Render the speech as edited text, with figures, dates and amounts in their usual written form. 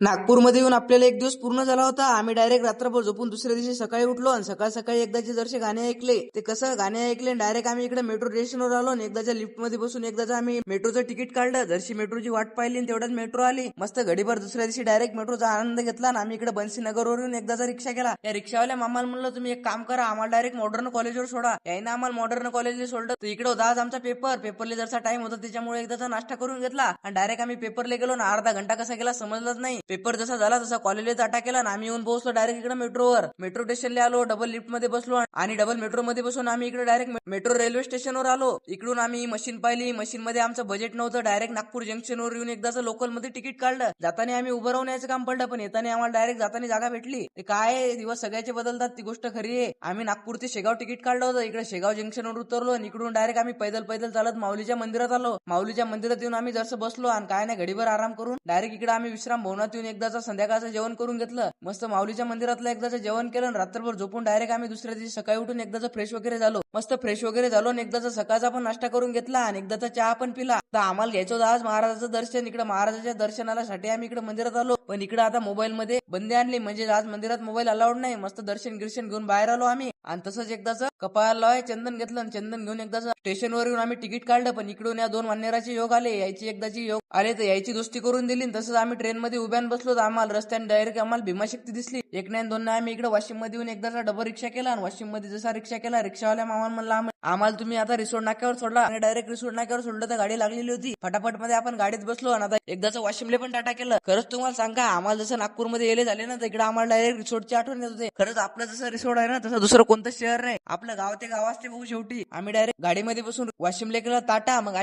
नागपूरमध्ये येऊन आपल्याला एक दिवस पूर्ण झाला होता. आम्ही डायरेक्ट रात्रभर झोपून दुसऱ्या दिवशी सकाळी उठलो आणि सकाळ सकाळी एकदाचे जरसे गाणे ऐकले. ते कसं गाणे ऐकले डायरेक्ट आम्ही इकडे मेट्रो स्टेशनवर आलो आणि एकदाच्या लिफ्टमध्ये बसून एकदाचं आम्ही मेट्रोचं तिकीट काढलं. जशी मेट्रोची वाट पाहिली आणि तेवढ्यात मेट्रो आली. मस्त घडीभर दुसऱ्या दिवशी डायरेक्ट मेट्रोचा आनंद घेतला आणि आम्ही इकडे बन्सी नगरवरून एकदाचा रिक्षा केला. या रिक्षावाल्या मामाला म्हणलं तुम्ही एक काम करा, आम्हाला डायरेक्ट मॉडर्न कॉलेजवर सोडा. याने आम्हाला मॉडर्न कॉलेजला सोडलं. तर इकडे होता आज आमचा पेपरला जरसा टाइम होता त्याच्यामुळे एकदाचा नाश्ता करून घेतला आणि डायरेक्ट आम्ही पेपरला गेलो ना. अर्धा घंटा कसा गेला समजलंच नाही. पेपर जसा झाला तसा कॉलेजला अटॅक केला आणि आम्ही येऊन पोहोचलो डायरेक्ट इकडे मेट्रोवर. मेट्रो स्टेशनला आलो, डबल लिफ्ट मध्ये बसलो आणि डबल मेट्रो मध्ये बसून आम्ही इकडे डायरेक्ट मेट्रो रेल्वे स्टेशनवर आलो. इकडून आम्ही मशीन पाहिली. मशीन मध्ये आमचं बजेट नव्हतं. डायरेक्ट नागपूर जंक्शनवर येऊन एकदाच लोकल मध्ये तिकीट काढलं. जाताना आम्ही उभं राहून यायचं काम पडलं, पण येताना आम्हाला डायरेक्ट जाताना जागा भेटली. काय दिवस सगळ्याचे बदलतात, ती गोष्ट खरी आहे. आम्ही नागपूर ते शेगाव तिकीट काढलं होतं. इकडे शेगाव जंक्शनवर उतरलो आणि इकडून डायरेक्ट आम्ही पैदल चालत माऊलीच्या मंदिरात आलो. माऊलीच्या मंदिरात येऊन आम्ही जसं बसलो आणि काय नाही घडीभर आराम करून डायरेक्ट इकडे आम्ही विश्राम भवनात येऊन एकदाचं संध्याकाळचं जेवण करून घेतलं. मस्त माऊलीच्या मंदिरातलं एकदाचं जेवण केलं आणि रात्रभर झोपून डायरेक्ट आम्ही दुसऱ्या दिवशी सकाळी उठून एकदाचं फ्रेश वगैरे झालो. मस्त फ्रेश वगैरे झालो आणि एकदाचा सकाळचा पण नाश्ता करून घेतला आणि एकदाचा चहा पण पिला. तर आम्हाला घ्यायचं होतं आज महाराजाचं दर्शन. इकडे महाराजाच्या दर्शनाला साठी आम्ही इकडे मंदिरात आलो, पण इकडे आता मोबाईल मध्ये बंदी आणली, म्हणजे आज मंदिरात मोबाईल अलाउड नाही. मस्त दर्शन घेऊन बाहेर आलो आम्ही आणि तसंच एकदाच कपाळाला चंदन घेतलं आणि चंदन घेऊन एकदाच स्टेशनवर येऊन आम्ही तिकीट काढलं. पण इकडून या दोन मान्यराचे योग आले, यायची एकदाची योग आले तर यायची दोस्ती करून दिली. तसंच आम्ही ट्रेन मध्ये उभ्यान बसलो तर आम्हाला रस्त्याने डायरेक्ट आम्हाला भीमाशक्ती दिसली. एक नाही दोन नाही आम्ही इकडे वाशिम मध्ये येऊन एकदाचा डबल रिक्षा केला आणि वाशिम मध्ये जसा रिक्षा केला, रिक्षावाल्या मामाला म्हणला आम्हाला तुम्ही आता रिसोड नाक्यावर सोडला आणि डायरेक्ट रिसोड नाक्यावर सोडलं तर गाडी लागलेली होती. फटाफट मध्ये आपण गाडीत बसलो आणि आता एकदाचं वाशिमले पण टाटा केलं. खरंच तुम्हाला सांगा, आम्हाला जसं नागपूरमध्ये येले झाले ना, तर इकडे आम्हाला डायरेक्ट रिसोडची आठवण येत होते. खरंच आपलं जसं रिसोड आहे ना, तसं दुसरं कोणतं शहर नाही. आपलं गाव ते गाव असते भाऊ. शेवटी आम्ही डायरेक्ट गाडीमध्ये बसून वाशिमले केलं टाटा. मग